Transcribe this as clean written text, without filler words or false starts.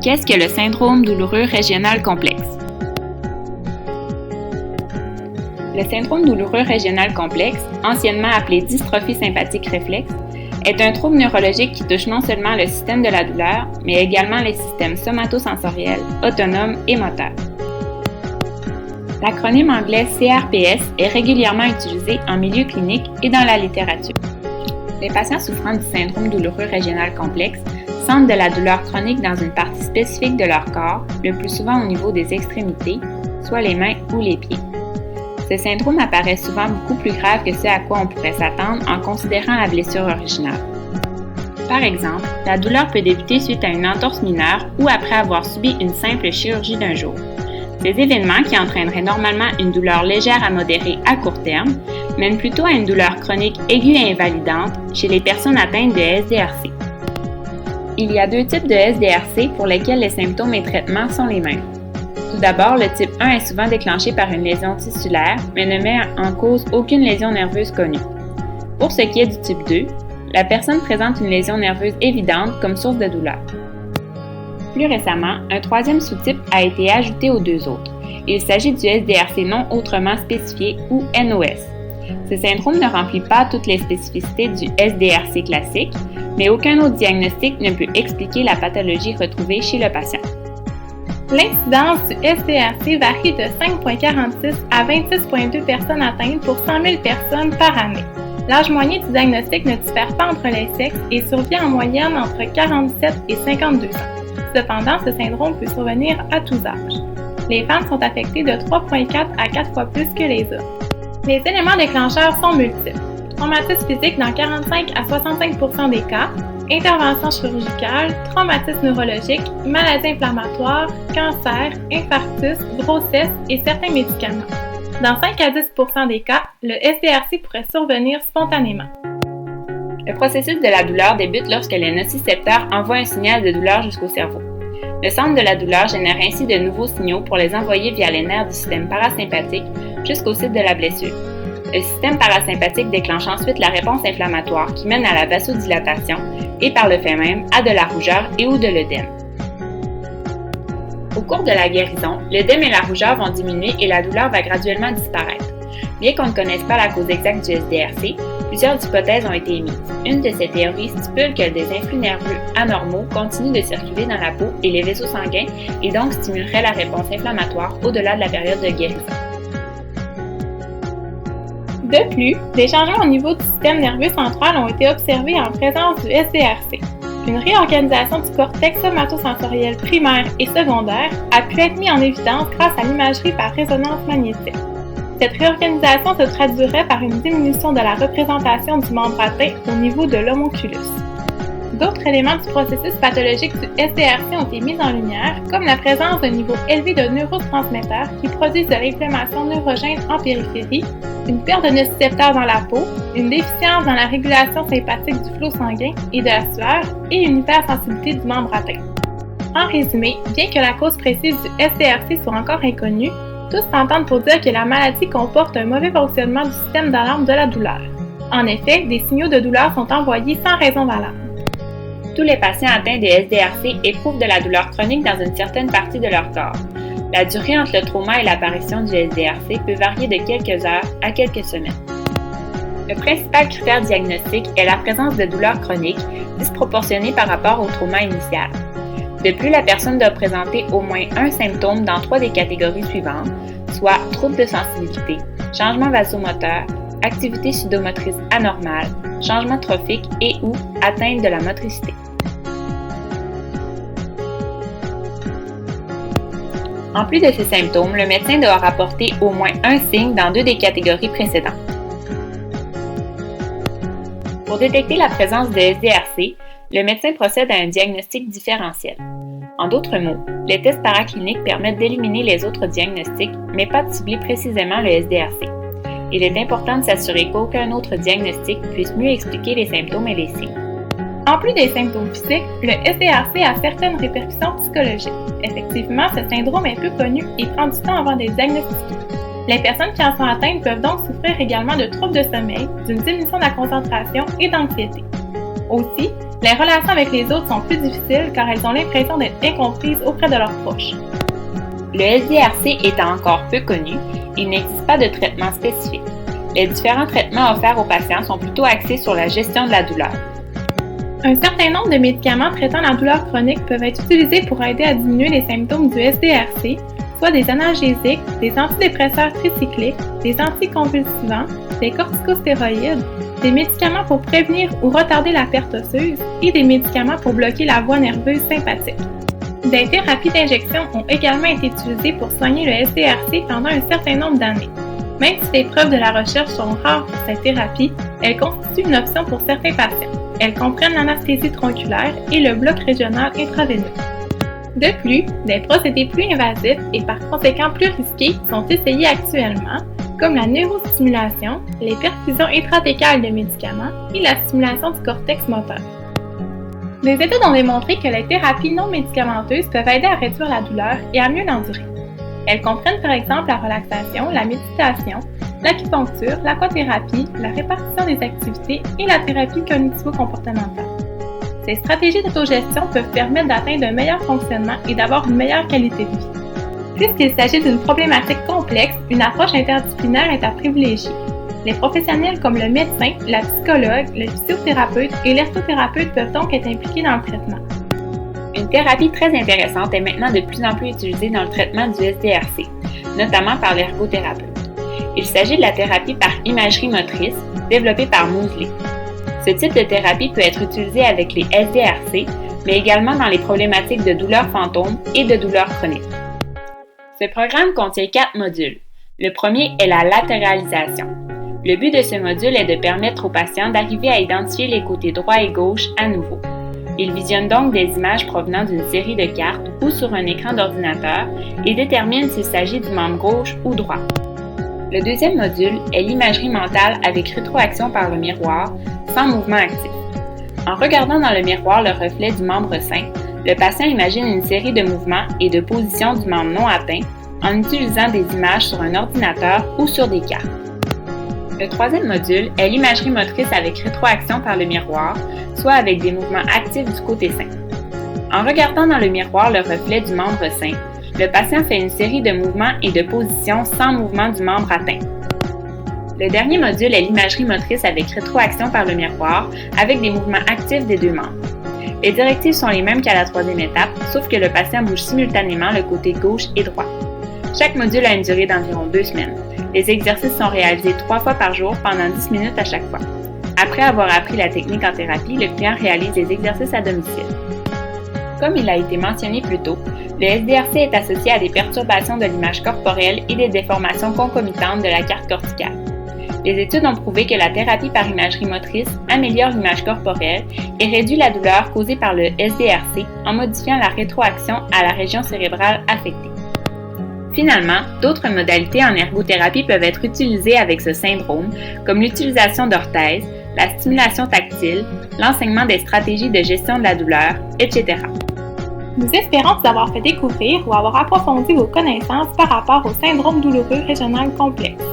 Qu'est-ce que le syndrome douloureux régional complexe? Le syndrome douloureux régional complexe, anciennement appelé dystrophie sympathique réflexe, est un trouble neurologique qui touche non seulement le système de la douleur, mais également les systèmes somatosensoriels, autonomes et moteurs. L'acronyme anglais CRPS est régulièrement utilisé en milieu clinique et dans la littérature. Les patients souffrant du syndrome douloureux régional complexe sentent de la douleur chronique dans une partie spécifique de leur corps, le plus souvent au niveau des extrémités, soit les mains ou les pieds. Ce syndrome apparaît souvent beaucoup plus grave que ce à quoi on pourrait s'attendre en considérant la blessure originale. Par exemple, la douleur peut débuter suite à une entorse mineure ou après avoir subi une simple chirurgie d'un jour. Ces événements, qui entraîneraient normalement une douleur légère à modérée à court terme, mènent plutôt à une douleur chronique aiguë et invalidante chez les personnes atteintes de SDRC. Il y a deux types de SDRC pour lesquels les symptômes et traitements sont les mêmes. Tout d'abord, le type 1 est souvent déclenché par une lésion tissulaire, mais ne met en cause aucune lésion nerveuse connue. Pour ce qui est du type 2, la personne présente une lésion nerveuse évidente comme source de douleur. Plus récemment, un troisième sous-type a été ajouté aux deux autres. Il s'agit du SDRC non autrement spécifié ou NOS. Ce syndrome ne remplit pas toutes les spécificités du SDRC classique, mais aucun autre diagnostic ne peut expliquer la pathologie retrouvée chez le patient. L'incidence du SDRC varie de 5,46 à 26,2 personnes atteintes pour 100 000 personnes par année. L'âge moyen du diagnostic ne diffère pas entre les sexes et survient en moyenne entre 47 et 52 ans. Cependant, ce syndrome peut survenir à tous âges. Les femmes sont affectées de 3,4 à 4 fois plus que les hommes. Les éléments déclencheurs sont multiples. Traumatisme physique dans 45 à 65% des cas, intervention chirurgicale, traumatisme neurologique, maladie inflammatoire, cancer, infarctus, grossesse et certains médicaments. Dans 5 à 10% des cas, le SDRC pourrait survenir spontanément. Le processus de la douleur débute lorsque les nocicepteurs envoient un signal de douleur jusqu'au cerveau. Le centre de la douleur génère ainsi de nouveaux signaux pour les envoyer via les nerfs du système parasympathique jusqu'au site de la blessure. Le système parasympathique déclenche ensuite la réponse inflammatoire qui mène à la vasodilatation et par le fait même à de la rougeur et ou de l'œdème. Au cours de la guérison, l'œdème et la rougeur vont diminuer et la douleur va graduellement disparaître. Bien qu'on ne connaisse pas la cause exacte du SDRC, plusieurs hypothèses ont été émises. Une de ces théories stipule que des influx nerveux anormaux continuent de circuler dans la peau et les vaisseaux sanguins et donc stimuleraient la réponse inflammatoire au-delà de la période de guérison. De plus, des changements au niveau du système nerveux central ont été observés en présence du SDRC. Une réorganisation du cortex somatosensoriel primaire et secondaire a pu être mise en évidence grâce à l'imagerie par résonance magnétique. Cette réorganisation se traduirait par une diminution de la représentation du membre atteint au niveau de l'homonculus. D'autres éléments du processus pathologique du SDRC ont été mis en lumière, comme la présence d'un niveau élevé de neurotransmetteurs qui produisent de l'inflammation neurogène en périphérie, une perte de nocicepteurs dans la peau, une déficience dans la régulation sympathique du flot sanguin et de la sueur et une hypersensibilité du membre atteint. En résumé, bien que la cause précise du SDRC soit encore inconnue, tous s'entendent pour dire que la maladie comporte un mauvais fonctionnement du système d'alarme de la douleur. En effet, des signaux de douleur sont envoyés sans raison valable. Tous les patients atteints de SDRC éprouvent de la douleur chronique dans une certaine partie de leur corps. La durée entre le trauma et l'apparition du SDRC peut varier de quelques heures à quelques semaines. Le principal critère diagnostique est la présence de douleurs chroniques disproportionnées par rapport au trauma initial. De plus, la personne doit présenter au moins un symptôme dans 3 des catégories suivantes, soit trouble de sensibilité, changement vasomoteur, activité sudomotrice anormale, changement trophique et ou atteinte de la motricité. En plus de ces symptômes, le médecin doit rapporter au moins un signe dans 2 des catégories précédentes. Pour détecter la présence de SDRC, le médecin procède à un diagnostic différentiel. En d'autres mots, les tests paracliniques permettent d'éliminer les autres diagnostics, mais pas de cibler précisément le SDRC. Il est important de s'assurer qu'aucun autre diagnostic puisse mieux expliquer les symptômes et les signes. En plus des symptômes physiques, le SDRC a certaines répercussions psychologiques. Effectivement, ce syndrome est peu connu et prend du temps avant d'être diagnostiqué. Les personnes qui en sont atteintes peuvent donc souffrir également de troubles de sommeil, d'une diminution de la concentration et d'anxiété. Aussi, Les relations avec les autres sont plus difficiles car elles ont l'impression d'être incomprises auprès de leurs proches. Le SDRC étant encore peu connu, il n'existe pas de traitement spécifique. Les différents traitements offerts aux patients sont plutôt axés sur la gestion de la douleur. Un certain nombre de médicaments traitant la douleur chronique peuvent être utilisés pour aider à diminuer les symptômes du SDRC, soit des analgésiques, des antidépresseurs tricycliques, des anticonvulsivants, des corticostéroïdes, des médicaments pour prévenir ou retarder la perte osseuse et des médicaments pour bloquer la voie nerveuse sympathique. Des thérapies d'injection ont également été utilisées pour soigner le SDRC pendant un certain nombre d'années. Même si les preuves de la recherche sont rares pour cette thérapie, elles constituent une option pour certains patients. Elles comprennent l'anesthésie tronculaire et le bloc régional intraveineux. De plus, des procédés plus invasifs et par conséquent plus risqués sont essayés actuellement, comme la neurostimulation, les perfusions intrathécales de médicaments et la stimulation du cortex moteur. Des études ont démontré que les thérapies non médicamenteuses peuvent aider à réduire la douleur et à mieux l'endurer. Elles comprennent par exemple la relaxation, la méditation, l'acupuncture, l'aquathérapie, la répartition des activités et la thérapie cognitivo-comportementale. Ces stratégies d'autogestion peuvent permettre d'atteindre un meilleur fonctionnement et d'avoir une meilleure qualité de vie. Puisqu'il s'agit d'une problématique complexe, une approche interdisciplinaire est à privilégier. Les professionnels comme le médecin, la psychologue, le physiothérapeute et l'ergothérapeute peuvent donc être impliqués dans le traitement. Une thérapie très intéressante est maintenant de plus en plus utilisée dans le traitement du SDRC, notamment par l'ergothérapeute. Il s'agit de la thérapie par imagerie motrice, développée par Moseley. Ce type de thérapie peut être utilisé avec les SDRC, mais également dans les problématiques de douleurs fantômes et de douleurs chroniques. Ce programme contient 4 modules. Le premier est la latéralisation. Le but de ce module est de permettre aux patients d'arriver à identifier les côtés droit et gauche à nouveau. Ils visionnent donc des images provenant d'une série de cartes ou sur un écran d'ordinateur et déterminent s'il s'agit du membre gauche ou droit. Le deuxième module est l'imagerie mentale avec rétroaction par le miroir, sans mouvement actif. En regardant dans le miroir le reflet du membre sain, le patient imagine une série de mouvements et de positions du membre non atteint en utilisant des images sur un ordinateur ou sur des cartes. Le troisième module est l'imagerie motrice avec rétroaction par le miroir, soit avec des mouvements actifs du côté sain. En regardant dans le miroir le reflet du membre sain, le patient fait une série de mouvements et de positions sans mouvement du membre atteint. Le dernier module est l'imagerie motrice avec rétroaction par le miroir avec des mouvements actifs des deux membres. Les directives sont les mêmes qu'à la troisième étape, sauf que le patient bouge simultanément le côté gauche et droit. Chaque module a une durée d'environ 2 semaines. Les exercices sont réalisés 3 fois par jour pendant 10 minutes à chaque fois. Après avoir appris la technique en thérapie, le client réalise les exercices à domicile. Comme il a été mentionné plus tôt, le SDRC est associé à des perturbations de l'image corporelle et des déformations concomitantes de la carte corticale. Les études ont prouvé que la thérapie par imagerie motrice améliore l'image corporelle et réduit la douleur causée par le SDRC en modifiant la rétroaction à la région cérébrale affectée. Finalement, d'autres modalités en ergothérapie peuvent être utilisées avec ce syndrome, comme l'utilisation d'orthèses, la stimulation tactile, l'enseignement des stratégies de gestion de la douleur, etc. Nous espérons vous avoir fait découvrir ou avoir approfondi vos connaissances par rapport au syndrome douloureux régional complexe.